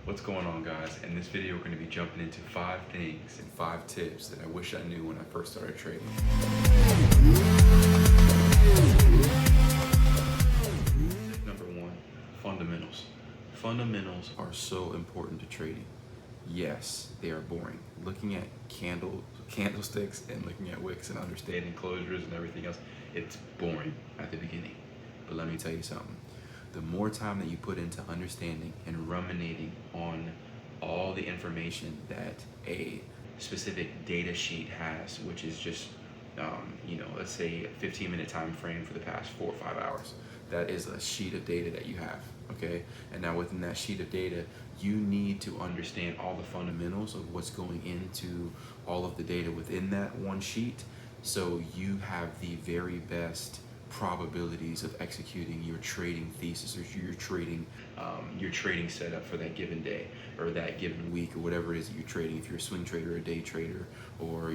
What's going on, guys? In this video, we're going to be jumping into 5 things and 5 tips that I wish I knew when I first started trading. Tip number 1, fundamentals. Fundamentals are so important to trading. Yes, they are boring. Looking at candlesticks and looking at wicks and understanding closures and everything else, it's boring at the beginning. But let me tell you something. The more time that you put into understanding and ruminating on all the information that a specific data sheet has, which is just, let's say a 15-minute time frame for the past 4 or 5 hours. That is a sheet of data that you have, okay? And now within that sheet of data, you need to understand all the fundamentals of what's going into all of the data within that one sheet, so you have the very best probabilities of executing your trading thesis or your trading setup for that given day or that given week or whatever it is that you're trading. If you're a swing trader, a day trader, or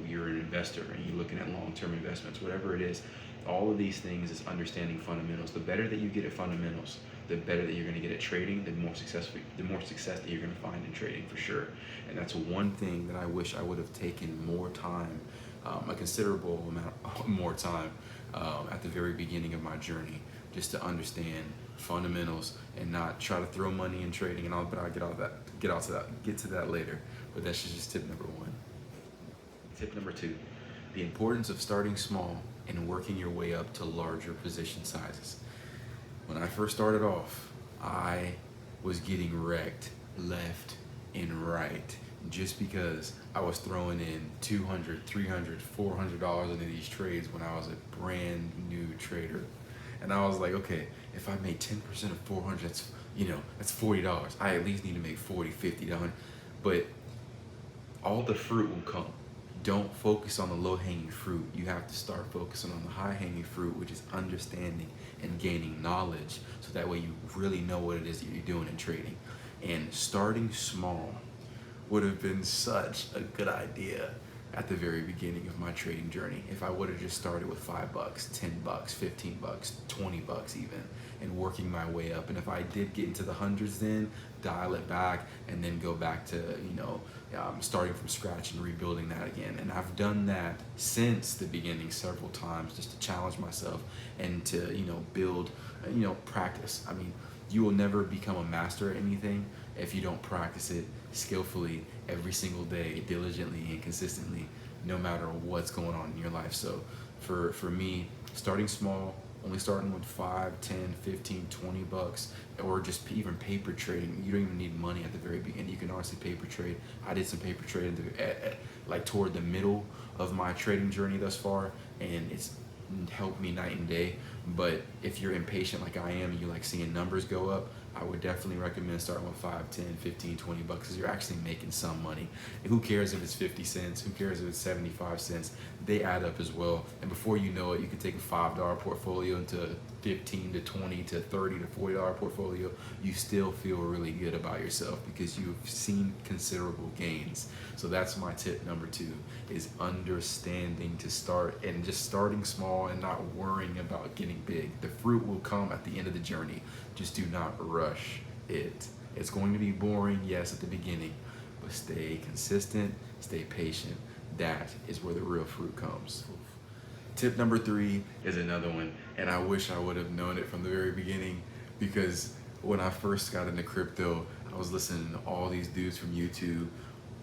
you're an investor and you're looking at long-term investments, whatever it is, all of these things is understanding fundamentals. The better that you get at fundamentals, the better that you're going to get at trading, the more success that you're going to find in trading, for sure. And that's one thing that I wish I would have taken more time, a considerable amount more time at the very beginning of my journey, just to understand fundamentals and not try to throw money in trading and all. But I'll get to that later. But that's just tip number 1. Tip number 2, the importance of starting small and working your way up to larger position sizes. When I first started off, I was getting wrecked left and right just because I was throwing in $200, $300, $400 into these trades when I was a brand new trader. And I was like, okay, if I made 10% of 400, that's $40. I at least need to make 40, 50, but all the fruit will come. Don't focus on the low-hanging fruit. You have to start focusing on the high-hanging fruit, which is understanding and gaining knowledge, so that way you really know what it is that you're doing in trading. And starting small would have been such a good idea at the very beginning of my trading journey. If I would have just started with $5, $10, $15, $20 even, and working my way up. And if I did get into the hundreds, then dial it back and then go back to, starting from scratch and rebuilding that again. And I've done that since the beginning several times, just to challenge myself and to, build, practice. I mean, you will never become a master at anything if you don't practice it skillfully every single day, diligently and consistently, no matter what's going on in your life. So for me, starting small, only starting with 5, 10, 15, $20, or just even paper trading. You don't even need money at the very beginning. You can honestly paper trade. I did some paper trading like toward the middle of my trading journey thus far, and it's helped me night and day. But if you're impatient like I am and you like seeing numbers go up, I would definitely recommend starting with 5, 10, 15, $20, because you're actually making some money. And who cares if it's 50 cents? Who cares if it's 75 cents? They add up as well. And before you know it, you can take a $5 portfolio into a 15 to 20 to 30 to $40 portfolio. You still feel really good about yourself because you've seen considerable gains. So that's my tip number 2, is understanding to start and just starting small and not worrying about getting big. The fruit will come at the end of the journey. Just do not rush it. It's going to be boring, yes, at the beginning, but stay consistent, stay patient. That is where the real fruit comes. Tip number 3 is another one, and I wish I would have known it from the very beginning, because when I first got into crypto, I was listening to all these dudes from YouTube.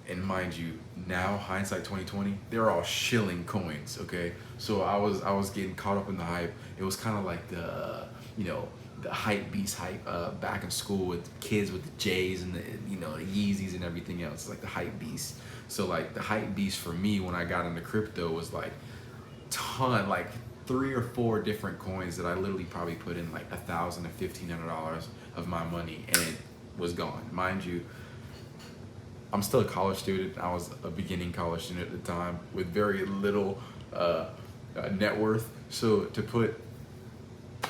And mind you, now hindsight 2020, they're all shilling coins, okay? So I was getting caught up in the hype. It was kind of like the hype beast hype back in school with kids with the J's and the Yeezys and everything else, like the hype beast. So like the hype beast for me when I got into crypto was like like 3 or 4 different coins that I literally probably put in like $1,000 to $1,500 of my money, and it was gone. Mind you, I'm still a college student. I was a beginning college student at the time with very little net worth. So to put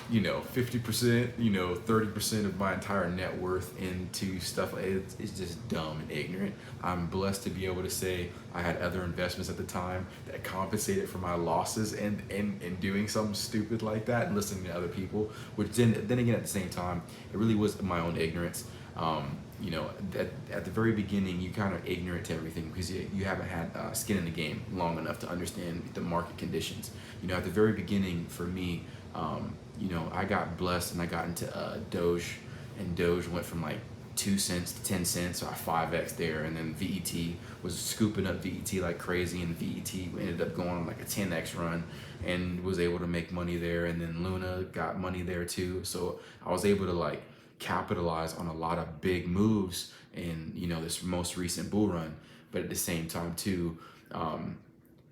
50%, 30% of my entire net worth into stuff, it's just dumb and ignorant. I'm blessed to be able to say I had other investments at the time that compensated for my losses and doing something stupid like that and listening to other people, which then again at the same time, it really was my own ignorance. You know, at the very beginning, you kind of ignorant to everything because you haven't had skin in the game long enough to understand the market conditions. You know, at the very beginning, for me, you know, I got blessed and I got into Doge, and Doge went from like 2 cents to 10 cents, so I 5x there, and then VET was scooping up VET like crazy, and VET ended up going on like a 10x run and was able to make money there, and then Luna got money there too. So I was able to like capitalize on a lot of big moves in, you know, this most recent bull run. But at the same time too,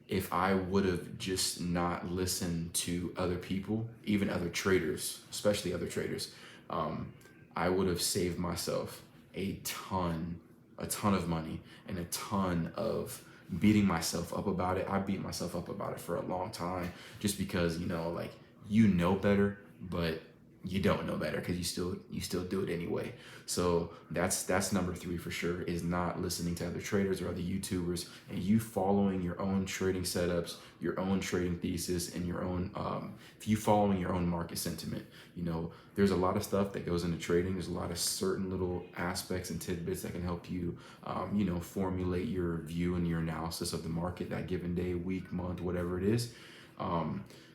if I would have just not listened to other people, even other traders, especially other traders, I would have saved myself a ton of money and a ton of beating myself up about it. I beat myself up about it for a long time just because, you know, like, you know better, but you don't know better because you still do it anyway. So that's number 3 for sure, is not listening to other traders or other YouTubers, and you following your own trading setups, your own trading thesis, and your own if you following your own market sentiment. You know, there's a lot of stuff that goes into trading. There's a lot of certain little aspects and tidbits that can help you you know, formulate your view and your analysis of the market that given day, week, month, whatever it is.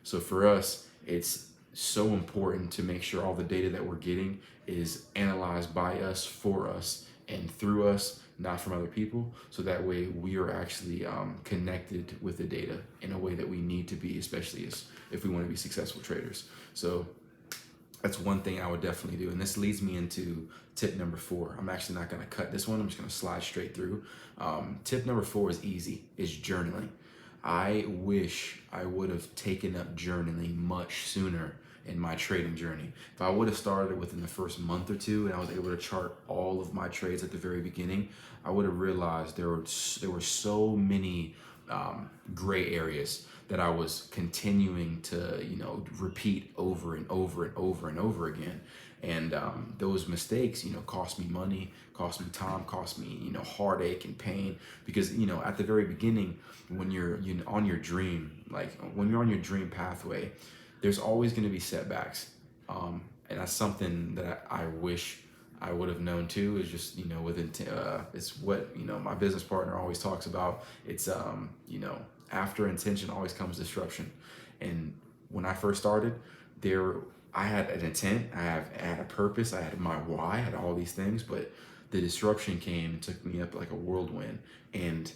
So for us, it's so important to make sure all the data that we're getting is analyzed by us, for us, and through us, not from other people. So that way we are actually connected with the data in a way that we need to be, especially as if we want to be successful traders. So that's one thing I would definitely do. And this leads me into tip number 4. I'm actually not going to cut this one. I'm just going to slide straight through. Tip number 4 is easy, is journaling. I wish I would have taken up journaling much sooner in my trading journey. If I would have started within the first month or two and I was able to chart all of my trades at the very beginning, I would have realized there were so many gray areas that I was continuing to, you know, repeat over and over and over and over again. And those mistakes, you know, cost me money, cost me time, cost me, you know, heartache and pain. Because, you know, at the very beginning, when you're on your dream, like when you're on your dream pathway, there's always going to be setbacks. And that's something that I wish I would have known too, is just, you know, it's what, you know, my business partner always talks about. It's, you know, after intention always comes disruption. And when I first started I had an intent, I had a purpose, I had my why, I had all these things, but the disruption came and took me up like a whirlwind. And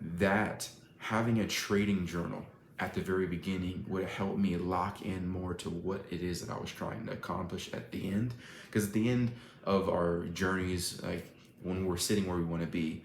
that, having a trading journal at the very beginning would have helped me lock in more to what it is that I was trying to accomplish at the end. Because at the end of our journeys, like when we're sitting where we want to be,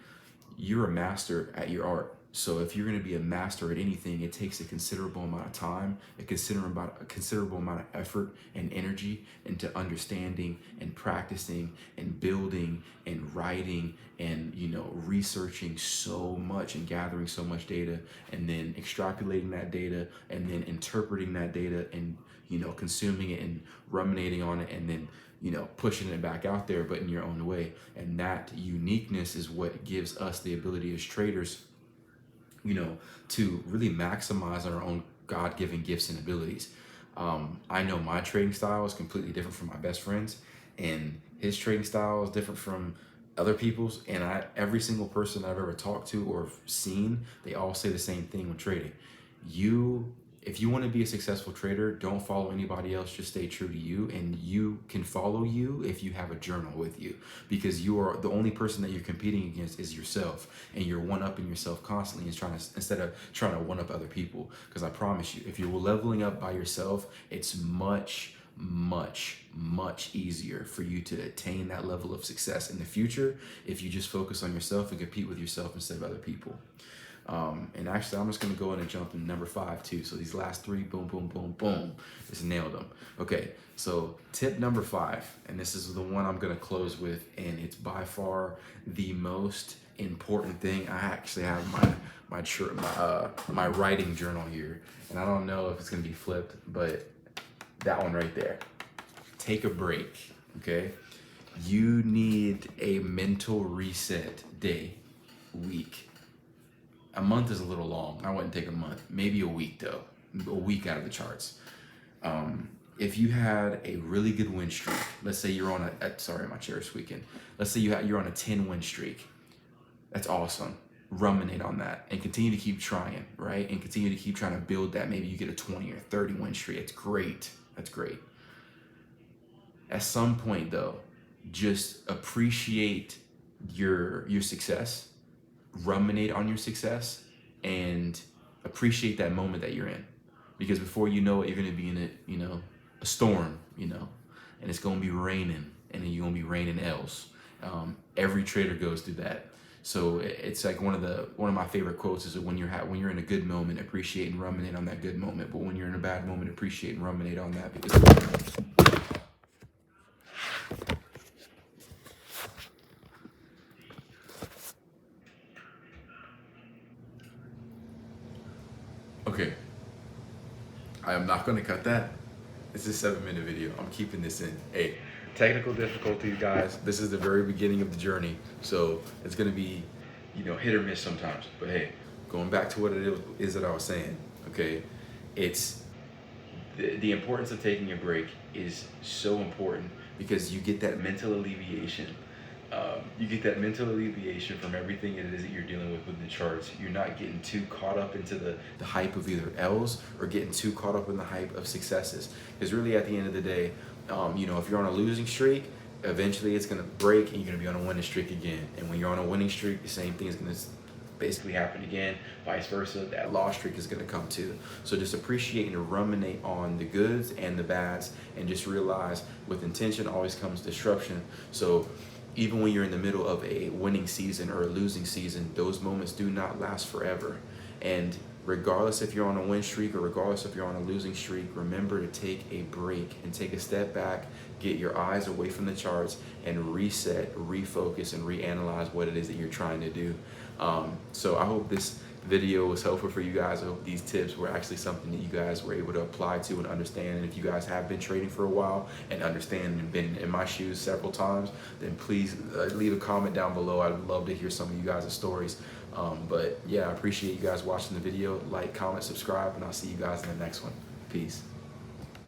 you're a master at your art. So if you're going to be a master at anything, it takes a considerable amount of time, a considerable amount of effort and energy into understanding and practicing and building and writing and, you know, researching so much and gathering so much data, and then extrapolating that data and then interpreting that data and, you know, consuming it and ruminating on it, and then, you know, pushing it back out there, but in your own way. And that uniqueness is what gives us the ability as traders, you know, to really maximize our own God-given gifts and abilities. I know my trading style is completely different from my best friend's, and his trading style is different from other people's. And every single person I've ever talked to or seen, they all say the same thing when trading. If you want to be a successful trader, don't follow anybody else, just stay true to you. And you can follow you if you have a journal with you, because you are the only person that you're competing against is yourself, and you're one-upping yourself constantly instead of trying to one-up other people. Because I promise you, if you're leveling up by yourself, it's much easier for you to attain that level of success in the future if you just focus on yourself and compete with yourself instead of other people. And actually, I'm just going to go in and jump in number 5 too. So these last 3, boom, boom, boom, boom, just nailed them. Okay, so tip number 5, and this is the one I'm going to close with, and it's by far the most important thing. I actually have my writing journal here, and I don't know if it's going to be flipped, but that one right there. Take a break, okay? You need a mental reset day, week. A month is a little long. I wouldn't take a month. Maybe a week though. A week out of the charts. if you had a really good win streak, let's say you're on sorry, my chair is squeaking. Let's say you're on a 10 win streak. That's awesome. Ruminate on that and continue to keep trying, right? And continue to keep trying to build that. Maybe you get a 20 or 30 win streak. It's great. That's great. At some point though, just appreciate your success, ruminate on your success, and appreciate that moment that you're in. Because before you know it, you're gonna be in a storm, and it's gonna be raining, and then you're gonna be raining L's. Every trader goes through that. So it's like one of my favorite quotes is that when you're in a good moment, appreciate and ruminate on that good moment. But when you're in a bad moment, appreciate and ruminate on that because. Okay, I am not gonna cut that. It's a 7-minute video. I'm keeping this in. Hey, technical difficulties, guys. This is the very beginning of the journey, so it's gonna be, hit or miss sometimes. But hey, going back to what it is that I was saying. Okay, it's the importance of taking a break is so important because you get that mental alleviation. You get that mental alleviation from everything it is that you're dealing with the charts. You're not getting too caught up into the hype of either L's or getting too caught up in the hype of successes. Because really at the end of the day, if you're on a losing streak, eventually it's going to break and you're going to be on a winning streak again. And when you're on a winning streak, the same thing is going to basically happen again, vice versa. That loss streak is going to come too. So just appreciate and ruminate on the goods and the bads, and just realize with intention always comes disruption. So even when you're in the middle of a winning season or a losing season, those moments do not last forever. And regardless if you're on a win streak or regardless if you're on a losing streak, remember to take a break and take a step back, get your eyes away from the charts and reset, refocus, and reanalyze what it is that you're trying to do. So I hope this video was helpful for you guys. I hope these tips were actually something that you guys were able to apply to and understand. And if you guys have been trading for a while and understand and been in my shoes several times, then please leave a comment down below. I'd love to hear some of you guys' stories. But yeah, I appreciate you guys watching the video. Like, comment, subscribe, and I'll see you guys in the next one. Peace.